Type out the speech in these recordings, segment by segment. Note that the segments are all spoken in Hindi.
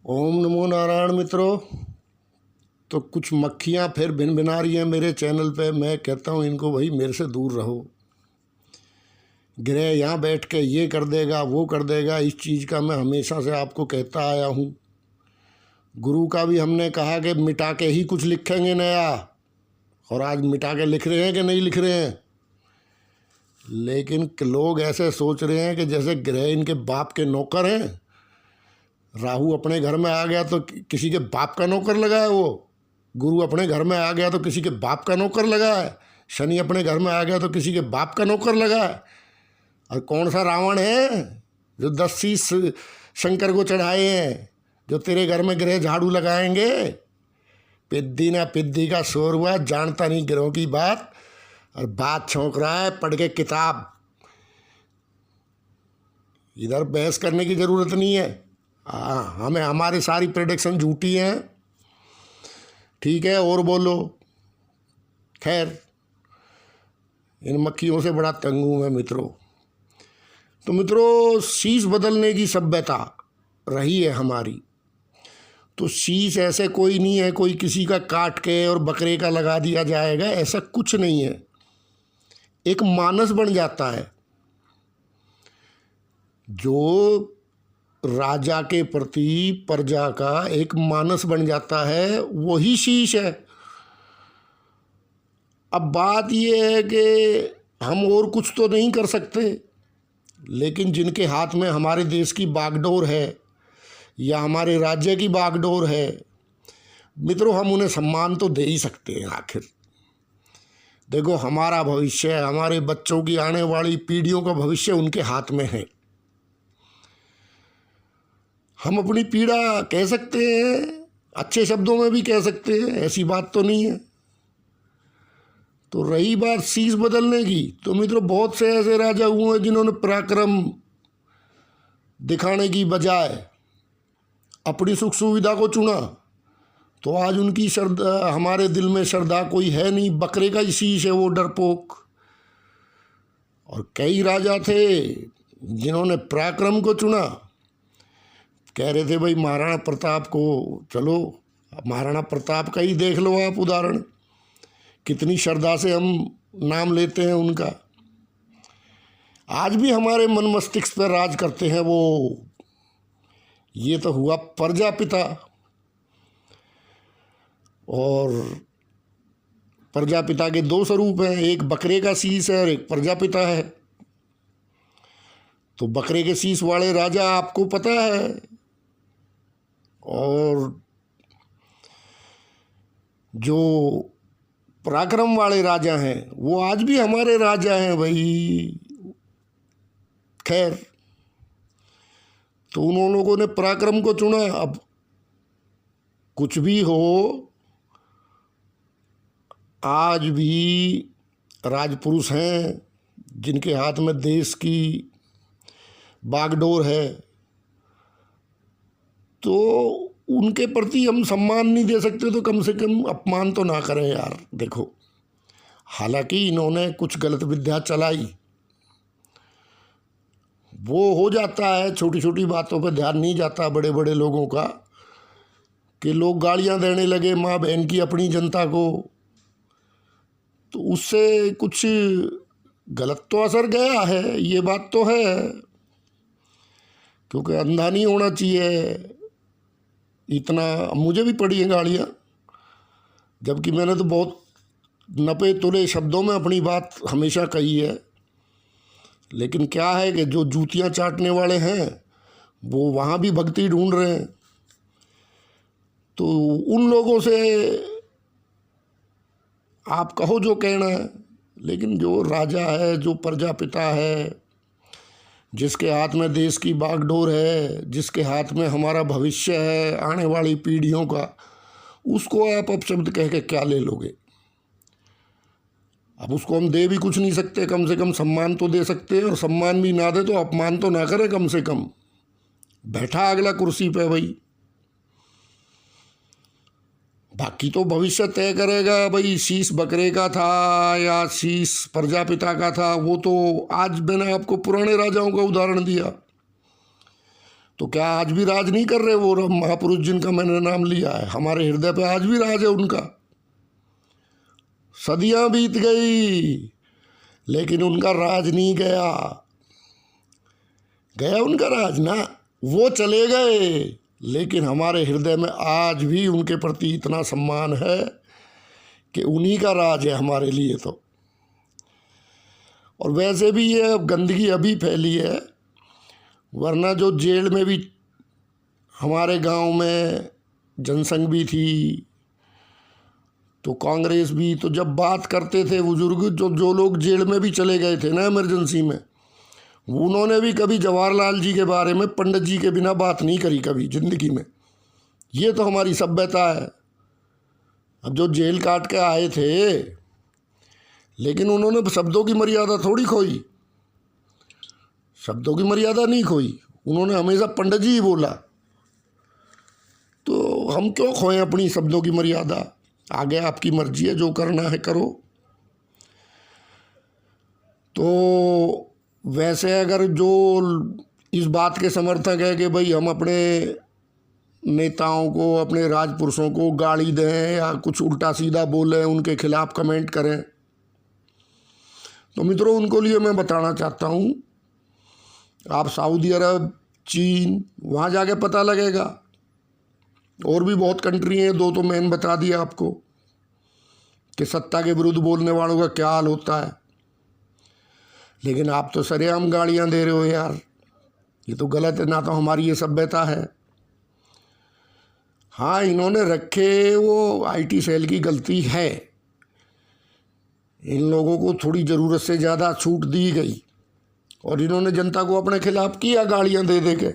ओम नमो नारायण मित्रों। तो कुछ मक्खियाँ फिर भिन भिना रही हैं मेरे चैनल पे। मैं कहता हूँ इनको भाई मेरे से दूर रहो। ग्रह यहाँ बैठ के ये कर देगा वो कर देगा, इस चीज़ का मैं हमेशा से आपको कहता आया हूँ। गुरु का भी हमने कहा कि मिटा के ही कुछ लिखेंगे नया, और आज मिटा के लिख रहे हैं कि नहीं लिख रहे हैं। लेकिन लोग ऐसे सोच रहे हैं कि जैसे ग्रह इनके बाप के नौकर हैं। राहु अपने घर में आ गया तो किसी के बाप का नौकर लगा है वो। गुरु अपने घर में आ गया तो किसी के बाप का नौकर लगा है। शनि अपने घर में आ गया तो किसी के बाप का नौकर लगा है। और कौन सा रावण है जो 10 शीश शंकर को चढ़ाए हैं, जो तेरे घर में ग्रह झाड़ू लगाएंगे। पिद्दी ना पिद्दी का शोर हुआ, जानता नहीं ग्रहों की बात, और बात छौंक रहा है पढ़ के किताब। इधर बहस करने की ज़रूरत नहीं है। हमें हमारी सारी प्रेडिक्शन झूठी हैं, ठीक है। और बोलो। खैर, इन मक्खियों से बड़ा तंग हूँ मैं मित्रों। तो मित्रों, शीश बदलने की सभ्यता रही है हमारी। तो शीश ऐसे कोई नहीं है कोई किसी का काट के और बकरे का लगा दिया जाएगा, ऐसा कुछ नहीं है। एक मानस बन जाता है जो राजा के प्रति प्रजा का एक मानस बन जाता है, वही शीश है। अब बात यह है कि हम और कुछ तो नहीं कर सकते, लेकिन जिनके हाथ में हमारे देश की बागडोर है या हमारे राज्य की बागडोर है मित्रों, हम उन्हें सम्मान तो दे ही सकते हैं। आखिर देखो, हमारा भविष्य, हमारे बच्चों की आने वाली पीढ़ियों का भविष्य उनके हाथ में है। हम अपनी पीड़ा कह सकते हैं, अच्छे शब्दों में भी कह सकते हैं, ऐसी बात तो नहीं है। तो रही बात शीश बदलने की, तो मित्रों बहुत से ऐसे राजा हुए हैं जिन्होंने पराक्रम दिखाने की बजाय अपनी सुख सुविधा को चुना। तो आज उनकी श्रद्धा, हमारे दिल में श्रद्धा कोई है नहीं। बकरे का ही शीश है वो डरपोक। और कई राजा थे जिन्होंने पराक्रम को चुना। कह रहे थे भाई महाराणा प्रताप को, चलो महाराणा प्रताप का ही देख लो आप उदाहरण, कितनी श्रद्धा से हम नाम लेते हैं उनका। आज भी हमारे मन मस्तिष्क पर राज करते हैं वो। ये तो हुआ प्रजापिता, और प्रजापिता के 2 स्वरूप हैं, एक बकरे का शीश है और एक प्रजापिता है। तो बकरे के शीश वाले राजा आपको पता है, और जो पराक्रम वाले राजा हैं वो आज भी हमारे राजा हैं भाई। खैर, तो उन लोगों ने पराक्रम को चुना। अब कुछ भी हो, आज भी राजपुरुष हैं जिनके हाथ में देश की बागडोर है। तो उनके प्रति हम सम्मान नहीं दे सकते, तो कम से कम अपमान तो ना करें यार। देखो, हालांकि इन्होंने कुछ गलत विद्या चलाई, वो हो जाता है, छोटी छोटी बातों पे ध्यान नहीं जाता बड़े बड़े लोगों का, कि लोग गालियां देने लगे माँ बहन की अपनी जनता को। तो उससे कुछ गलत तो असर गया है, ये बात तो है। क्योंकि अंधा नहीं होना चाहिए इतना। मुझे भी पड़ी हैं गालियाँ, जबकि मैंने तो बहुत नपे तुले शब्दों में अपनी बात हमेशा कही है। लेकिन क्या है कि जो जूतियाँ चाटने वाले हैं वो वहाँ भी भक्ति ढूंढ रहे हैं। तो उन लोगों से आप कहो जो कहना है, लेकिन जो राजा है, जो प्रजापिता है, जिसके हाथ में देश की बागडोर है, जिसके हाथ में हमारा भविष्य है आने वाली पीढ़ियों का, उसको आप अपशब्द कह के क्या ले लोगे। अब उसको हम दे भी कुछ नहीं सकते, कम से कम सम्मान तो दे सकते हैं। और सम्मान भी ना दे तो अपमान तो ना करे कम से कम। बैठा अगला कुर्सी पे भाई, बाकी तो भविष्य तय करेगा भाई। शीश बकरे का था या शीश प्रजापिता का था, वो तो आज मैंने आपको पुराने राजाओं का उदाहरण दिया। तो क्या आज भी राज नहीं कर रहे वो महापुरुष जिनका मैंने नाम लिया है? हमारे हृदय पे आज भी राज है उनका। सदियां बीत गई लेकिन उनका राज नहीं गया। गया उनका राज ना, वो चले गए, लेकिन हमारे हृदय में आज भी उनके प्रति इतना सम्मान है कि उन्हीं का राज है हमारे लिए तो। और वैसे भी ये गंदगी अभी फैली है, वरना जो जेल में भी हमारे गांव में जनसंघ भी थी तो कांग्रेस भी, तो जब बात करते थे बुजुर्ग, जो लोग जेल में भी चले गए थे ना इमरजेंसी में, उन्होंने भी कभी जवाहरलाल जी के बारे में पंडित जी के बिना बात नहीं करी कभी ज़िंदगी में। ये तो हमारी सभ्यता है। अब जो जेल काट के आए थे, लेकिन उन्होंने शब्दों की मर्यादा थोड़ी खोई, शब्दों की मर्यादा नहीं खोई, उन्होंने हमेशा पंडित जी ही बोला। तो हम क्यों खोएं अपनी शब्दों की मर्यादा? आगे आपकी मर्जी है, जो करना है करो। तो वैसे अगर जो इस बात के समर्थक है कि भाई हम अपने नेताओं को, अपने राजपुरुषों को गाली दें या कुछ उल्टा सीधा बोलें, उनके खिलाफ कमेंट करें, तो मित्रों उनको लिए मैं बताना चाहता हूँ, आप सऊदी अरब, चीन, वहाँ जाके पता लगेगा। और भी बहुत कंट्री हैं, दो तो मैंने बता दिया आपको कि सत्ता के विरुद्ध बोलने वालों का क्या हाल होता है। लेकिन आप तो सरेआम गालियाँ दे रहे हो यार, ये तो गलत है ना, तो हमारी ये सभ्यता है। हाँ, इन्होंने रखे वो आईटी सेल की गलती है, इन लोगों को थोड़ी ज़रूरत से ज़्यादा छूट दी गई और इन्होंने जनता को अपने खिलाफ किया गालियाँ दे दे के।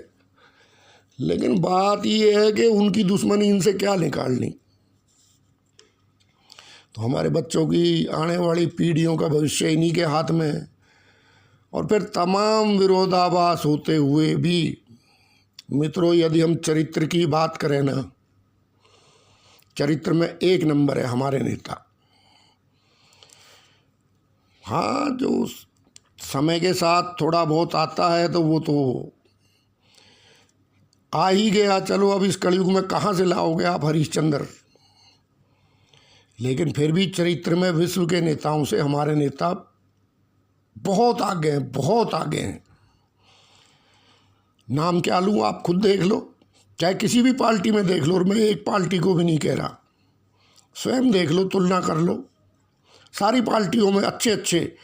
लेकिन बात ये है कि उनकी दुश्मनी इनसे क्या निकालनी। तो हमारे बच्चों की, आने वाली पीढ़ियों का भविष्य इन्हीं के हाथ में है। और फिर तमाम विरोधाभास होते हुए भी मित्रों, यदि हम चरित्र की बात करें ना, चरित्र में एक नंबर है हमारे नेता। हाँ, जो समय के साथ थोड़ा बहुत आता है तो वो तो आ ही गया। चलो, अब इस कलयुग में कहाँ से लाओगे आप हरिश्चंद्र? लेकिन फिर भी चरित्र में विश्व के नेताओं से हमारे नेता बहुत आगे हैं, बहुत आगे हैं। नाम क्या लूँ, आप खुद देख लो, चाहे किसी भी पार्टी में देख लो, और मैं एक पार्टी को भी नहीं कह रहा, स्वयं देख लो, तुलना कर लो, सारी पार्टियों में अच्छे अच्छे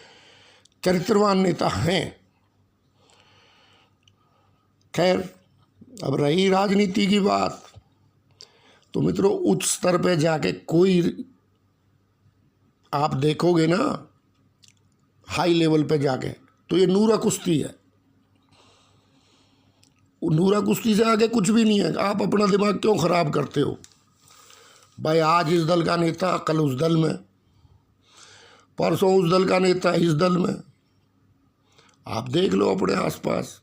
चरित्रवान नेता हैं। खैर, अब रही राजनीति की बात, तो मित्रों उच्च स्तर पे जाके कोई आप देखोगे ना, हाई लेवल पे जाके, तो ये नूरा कुश्ती है। नूरा कुश्ती से आगे कुछ भी नहीं है। आप अपना दिमाग क्यों ख़राब करते हो भाई? आज इस दल का नेता, कल उस दल में, परसों उस दल का नेता इस दल में। आप देख लो अपने आसपास।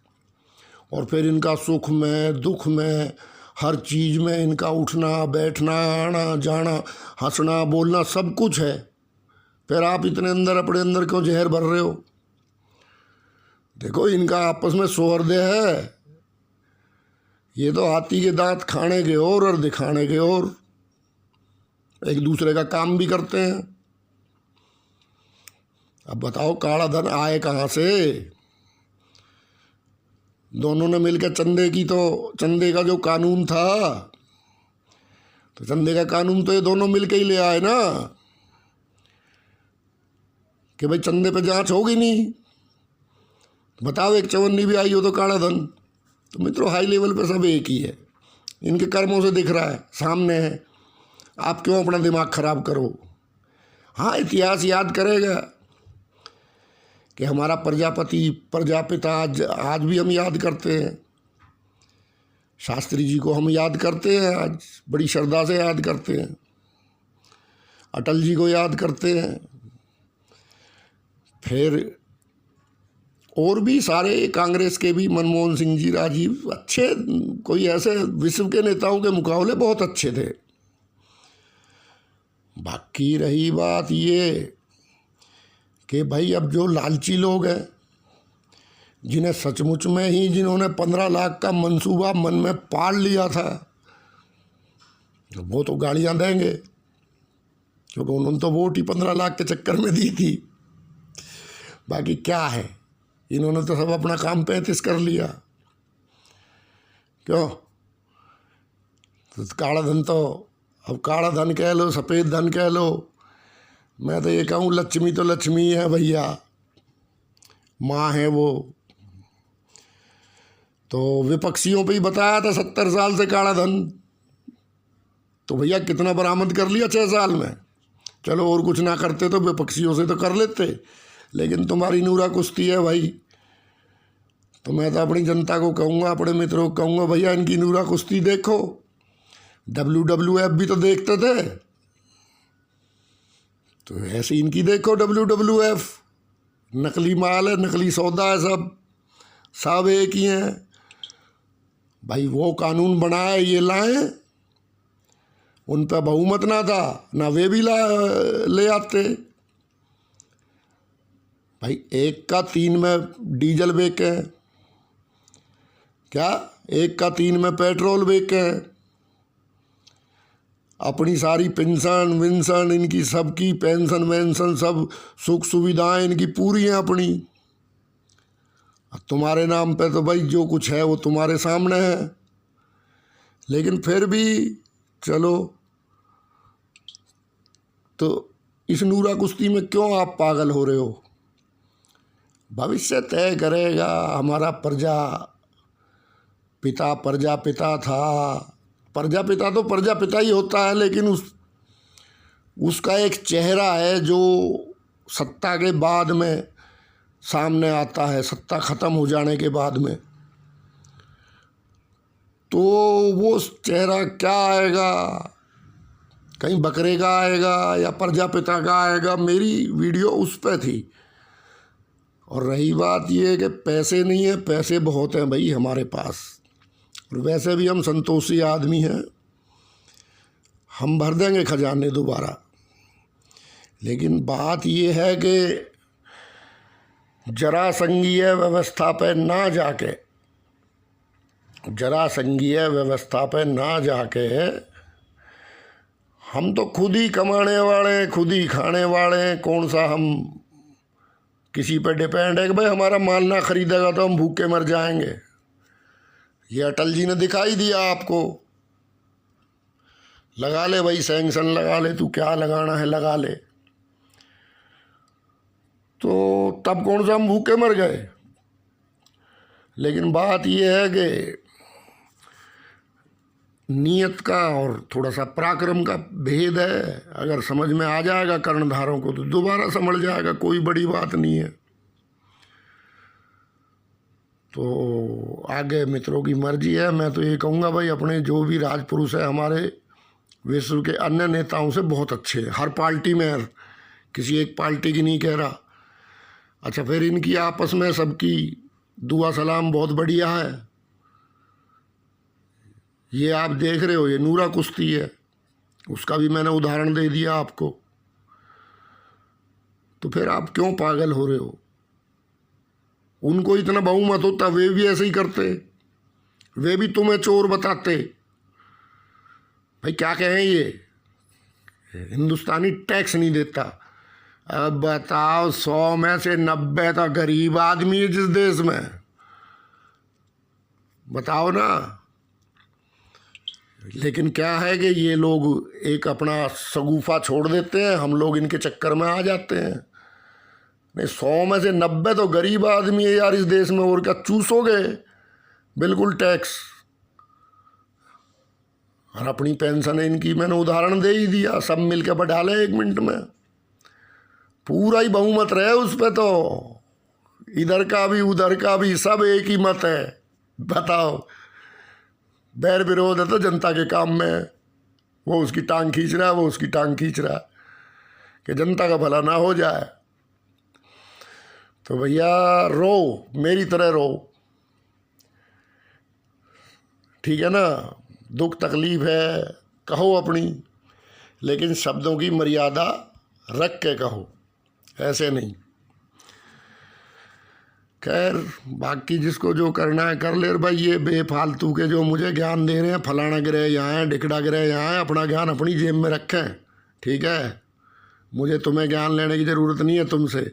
और फिर इनका सुख में, दुख में, हर चीज़ में इनका उठना बैठना, आना जाना, हंसना बोलना, सब कुछ है। फिर आप इतने अंदर, अपने अंदर क्यों जहर भर रहे हो? देखो, इनका आपस में सौहार्द है। ये तो हाथी के दांत खाने के और दिखाने के और, एक दूसरे का काम भी करते हैं। अब बताओ, काला धन आए कहाँ से? दोनों ने मिलकर चंदे का जो कानून था, तो चंदे का कानून तो ये दोनों मिलकर ही ले आए ना, कि भाई चंदे पे जांच होगी नहीं। बताओ, एक चवन्नी भी आई हो तो काला धन। तो मित्रों, हाई लेवल पे सब एक ही है, इनके कर्मों से दिख रहा है, सामने है। आप क्यों अपना दिमाग खराब करो? हाँ, इतिहास याद करेगा कि हमारा प्रजापिता आज भी हम याद करते हैं। शास्त्री जी को हम याद करते हैं, आज बड़ी श्रद्धा से याद करते हैं। अटल जी को याद करते हैं। फिर और भी सारे कांग्रेस के भी, मनमोहन सिंह जी, राजीव, अच्छे, कोई ऐसे विश्व के नेताओं के मुकाबले बहुत अच्छे थे। बाकी रही बात ये कि भाई अब जो लालची लोग हैं, जिन्हें सचमुच में ही जिन्होंने 15 लाख का मंसूबा मन में पाल लिया था, वो तो गाड़ियां देंगे, क्योंकि उन्होंने तो वोट ही 15 लाख के चक्कर में दी थी। बाकी क्या है, इन्होंने तो सब अपना काम 35 कर लिया। क्यों? तो काला धन तो, अब काला धन कह लो, सफ़ेद धन कह लो, मैं तो ये कहूँ लक्ष्मी तो लक्ष्मी है भैया, माँ है वो। तो विपक्षियों पे ही बताया था 70 साल से काला धन, तो भैया कितना बरामद कर लिया 6 साल में। चलो और कुछ ना करते तो विपक्षियों से तो कर लेते, लेकिन तुम्हारी नूरा कुश्ती है भाई। तो मैं तो अपनी जनता को कहूँगा, अपने मित्रों को कहूँगा, भैया इनकी नूरा कुश्ती देखो। WWF भी तो देखते थे, तो ऐसे इनकी देखो WWF। नकली माल है, नकली सौदा है, सब एक ही हैं भाई। वो कानून बनाए, ये लाए, उन पर बहुमत ना था, ना वे भी ले आते भाई। 1 का 3 में डीजल बेचे, क्या 1 का 3 में पेट्रोल बेचे, अपनी सारी पेंशन विंशन इनकी सबकी, पेंशन वेंशन सब सुख सुविधाएं इनकी पूरी हैं अपनी। तुम्हारे नाम पे तो भाई जो कुछ है वो तुम्हारे सामने है। लेकिन फिर भी चलो, तो इस नूरा कुश्ती में क्यों आप पागल हो रहे हो? भविष्य तय करेगा हमारा प्रजापिता था। प्रजापिता तो प्रजापिता ही होता है, लेकिन उसका एक चेहरा है जो सत्ता के बाद में सामने आता है, सत्ता ख़त्म हो जाने के बाद में। तो वो चेहरा क्या आएगा, कहीं बकरे का आएगा या प्रजापिता का आएगा? मेरी वीडियो उस पर थी। और रही बात ये कि पैसे नहीं है, पैसे बहुत हैं भाई हमारे पास, और वैसे भी हम संतोषी आदमी हैं, हम भर देंगे खजाने दोबारा। लेकिन बात ये है कि जरासंघीय व्यवस्था पे ना जाके हम तो खुद ही कमाने वाले, खुद ही खाने वाले, कौन सा हम किसी पे डिपेंड है कि भाई हमारा माल ना खरीदेगा तो हम भूखे मर जाएंगे। ये अटल जी ने दिखाई दिया आपको। लगा ले भाई सैंक्शन, लगा ले, तू क्या लगाना है लगा ले। तो तब कौन सा हम भूखे मर गए। लेकिन बात यह है कि नियत का और थोड़ा सा पराक्रम का भेद है। अगर समझ में आ जाएगा कर्णधारों को तो दोबारा समझ जाएगा, कोई बड़ी बात नहीं है। तो आगे मित्रों की मर्जी है। मैं तो ये कहूँगा भाई, अपने जो भी राजपुरुष है हमारे विश्व के अन्य नेताओं से बहुत अच्छे हैं, हर पार्टी में है, किसी एक पार्टी की नहीं कह रहा। अच्छा, फिर इनकी आपस में सबकी दुआ सलाम बहुत बढ़िया है। ये आप देख रहे हो, ये नूरा कुश्ती है, उसका भी मैंने उदाहरण दे दिया आपको। तो फिर आप क्यों पागल हो रहे हो? उनको इतना बहुमत होता, वे भी ऐसे ही करते, वे भी तुम्हें चोर बताते। भाई क्या कहें, ये हिंदुस्तानी टैक्स नहीं देता। अब बताओ, 100 में से 90 तो गरीब आदमी है जिस देश में, बताओ ना। लेकिन क्या है कि ये लोग एक अपना शगुफा छोड़ देते हैं, हम लोग इनके चक्कर में आ जाते हैं। नहीं, 100 में से 90 तो गरीब आदमी है यार इस देश में, और क्या चूसोगे बिल्कुल टैक्स। और अपनी पेंशन इनकी मैंने उदाहरण दे ही दिया, सब मिलकर बढ़ा ले 1 मिनट में, पूरा ही बहुमत रहे उस पर। तो इधर का भी उधर का भी सब एक ही मत है। बताओ, बैर विरोध है तो जनता के काम में। वो उसकी टांग खींच रहा है, वो उसकी टांग खींच रहा है कि जनता का भला ना हो जाए। तो भैया रो, मेरी तरह रो, ठीक है ना। दुख तकलीफ है, कहो अपनी, लेकिन शब्दों की मर्यादा रख के कहो, ऐसे नहीं। खैर बाकी जिसको जो करना है कर ले भाई। ये बेफालतू के जो मुझे ज्ञान दे रहे हैं, फलाना ग्रह यहाँ है, ढिकड़ा ग्रह यहाँ है, अपना ज्ञान अपनी जेब में रखें, ठीक है। मुझे तुम्हें ज्ञान लेने की ज़रूरत नहीं है तुमसे,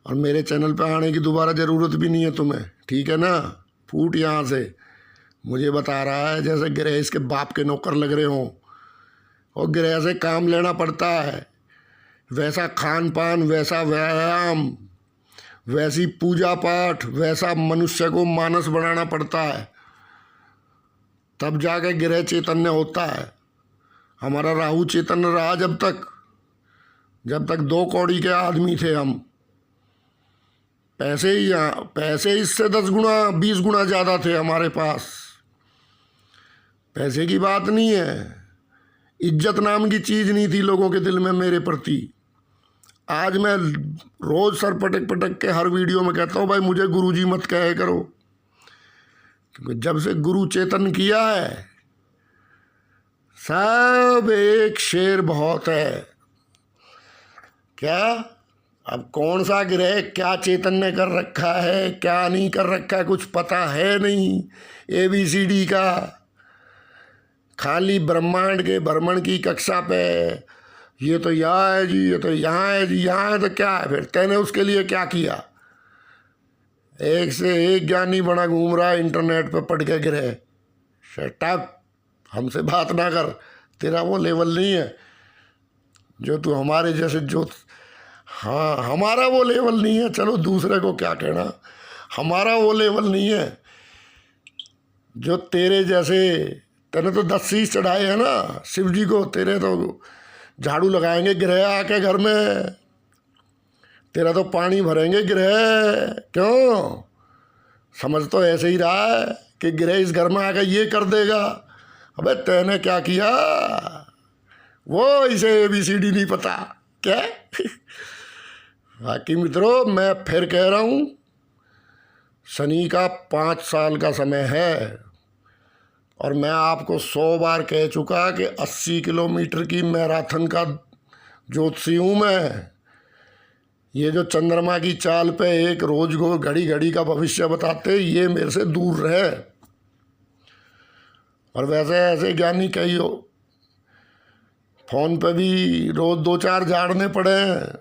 और मेरे चैनल पे आने की दोबारा ज़रूरत भी नहीं है तुम्हें, ठीक है ना। फूट यहाँ से। मुझे बता रहा है जैसे ग्रह इसके बाप के नौकर लग रहे हों, और ग्रह से काम लेना पड़ता है। वैसा खान पान, वैसा व्यायाम, वैसी पूजा पाठ, वैसा मनुष्य को मानस बनाना पड़ता है, तब जाके ग्रह चैतन्य होता है। हमारा राहु चैतन्य रहा जब तक 2 कौड़ी के आदमी थे हम। पैसे इससे 10 गुना 20 गुना ज़्यादा थे हमारे पास। पैसे की बात नहीं है, इज्जत नाम की चीज़ नहीं थी लोगों के दिल में मेरे प्रति। आज मैं रोज़ सर पटक पटक के हर वीडियो में कहता हूँ भाई मुझे गुरुजी मत कहे करो, क्योंकि जब से गुरु चेतन किया है सब एक शेर बहुत है। क्या अब कौन सा ग्रह क्या चैतन्य कर रखा है, क्या नहीं कर रखा है, कुछ पता है नहीं। ABCD का खाली ब्रह्मांड के भ्रमण की कक्षा पे ये तो यहाँ है जी, ये तो यहाँ है जी, यहाँ है तो क्या है फिर? तैने उसके लिए क्या किया? एक से एक ज्ञानी बना घूम रहा है इंटरनेट पे पढ़ के ग्रह। शट अप, हमसे बात ना कर, तेरा वो लेवल नहीं है जो तू हमारे जैसे जो। हाँ हमारा वो लेवल नहीं है, चलो दूसरे को क्या कहना, हमारा वो लेवल नहीं है जो तेरे जैसे। तेने तो 10 शीश चढ़ाए हैं ना शिव जी को, तेरे तो झाड़ू लगाएंगे ग्रह आके घर में, तेरा तो पानी भरेंगे ग्रह। क्यों? समझ तो ऐसे ही रहा है कि ग्रह इस घर में आकर ये कर देगा। अबे तैने क्या किया? वो इसे ABCD नहीं पता क्या? बाकी मित्रों मैं फिर कह रहा हूँ, शनि का 5 साल का समय है, और मैं आपको 100 बार कह चुका कि 80 किलोमीटर की मैराथन का ज्योतिषी हूँ मैं। ये जो चंद्रमा की चाल पे एक रोज को घड़ी घड़ी का भविष्य बताते, ये मेरे से दूर रहे। और वैसे ऐसे ज्ञानी कई हो, फोन पे भी रोज 2-4 झाड़ने पड़े हैं,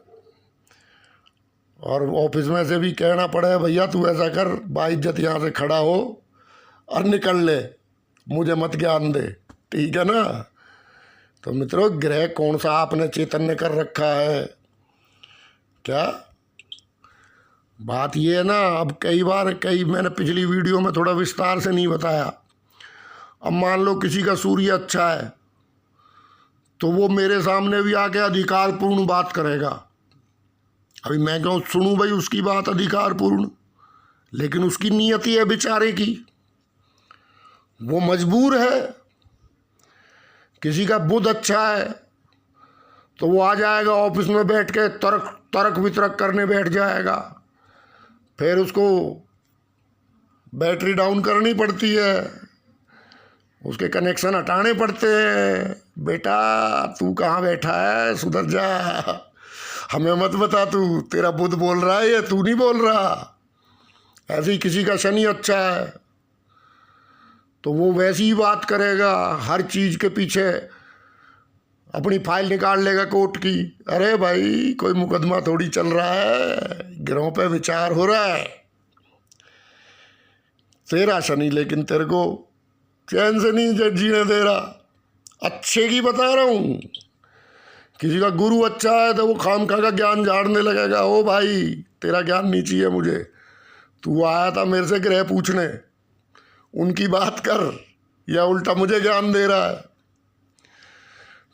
और ऑफिस में से भी कहना पड़े भैया तू ऐसा कर, बाइज्जत यहाँ से खड़ा हो और निकल ले, मुझे मत ज्ञान दे, ठीक है ना। तो मित्रों ग्रह कौन सा आपने चैतन्य कर रखा है? क्या बात ये है ना। अब कई मैंने पिछली वीडियो में थोड़ा विस्तार से नहीं बताया। अब मान लो किसी का सूर्य अच्छा है तो वो मेरे सामने भी आके अधिकारपूर्ण बात करेगा। अभी मैं क्यों सुनूं भाई उसकी बात अधिकारपूर्ण? लेकिन उसकी नियति है बेचारे की, वो मजबूर है। किसी का बुध अच्छा है तो वो आ जाएगा ऑफिस में बैठ के तर्क वितर्क करने बैठ जाएगा, फिर उसको बैटरी डाउन करनी पड़ती है, उसके कनेक्शन हटाने पड़ते हैं। बेटा तू कहाँ बैठा है, सुधर जा, हमें मत बता तू, तेरा बुध बोल रहा है या तू नहीं बोल रहा। ऐसे ही किसी का शनि अच्छा है तो वो वैसी ही बात करेगा, हर चीज़ के पीछे अपनी फाइल निकाल लेगा कोर्ट की। अरे भाई कोई मुकदमा थोड़ी चल रहा है, ग्रहों पे विचार हो रहा है। तेरा शनि लेकिन तेरे को चैन से नहीं जीने दे रहा। अच्छे की बता रहा हूँ। किसी का गुरु अच्छा है तो वो खामखा का ज्ञान झाड़ने लगेगा। ओ भाई तेरा ज्ञान नहीं चाहिए मुझे, तू आया था मेरे से ग्रह पूछने, उनकी बात कर, या उल्टा मुझे ज्ञान दे रहा है।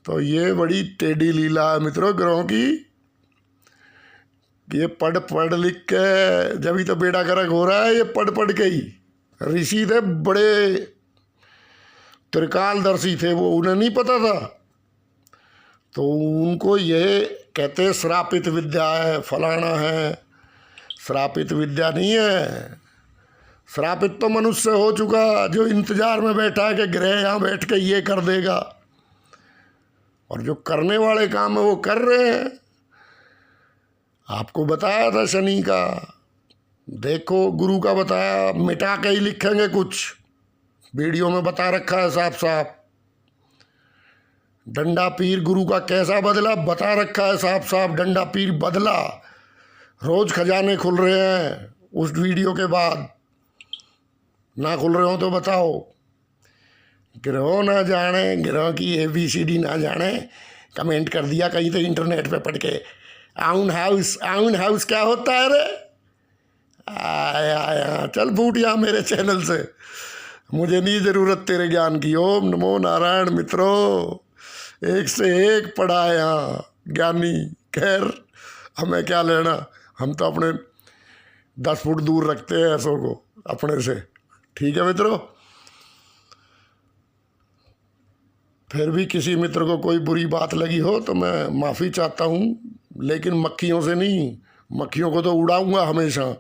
तो ये बड़ी टेढ़ी लीला है मित्रों ग्रहों की। ये पढ़ लिख के जब ही तो बेड़ा गर्क हो रहा है। ये पढ़ के ही ऋषि थे, बड़े त्रिकालदर्शी थे वो, उन्हें नहीं पता था तो उनको ये कहते श्रापित विद्या है, फलाना है। श्रापित विद्या नहीं है, श्रापित तो मनुष्य हो चुका जो इंतजार में बैठा है कि ग्रह यहाँ बैठ के ये कर देगा, और जो करने वाले काम है वो कर रहे हैं। आपको बताया था शनि का देखो गुरु का बताया मिटा के ही लिखेंगे, कुछ वीडियो में बता रखा है साफ साफ। डंडा पीर गुरु का कैसा बदला बता रखा है साफ साफ। डंडा पीर बदला, रोज खजाने खुल रहे हैं उस वीडियो के बाद। ना खुल रहे हो तो बताओ। गिरोह ना जाने, गिरोह की ABCD ना जाने, कमेंट कर दिया कहीं तो इंटरनेट पे पढ़ के। आउन हाउस क्या होता है रे? आया चल फूट यहाँ मेरे चैनल से, मुझे नहीं ज़रूरत तेरे ज्ञान की। ओम नमो नारायण मित्रों, एक से एक पढ़ा है यहाँ ज्ञानी। खैर हमें क्या लेना, हम तो अपने 10 फुट दूर रखते हैं ऐसों को अपने से। ठीक है मित्रों, फिर भी किसी मित्र को कोई बुरी बात लगी हो तो मैं माफ़ी चाहता हूँ, लेकिन मक्खियों से नहीं। मक्खियों को तो उड़ाऊंगा हमेशा।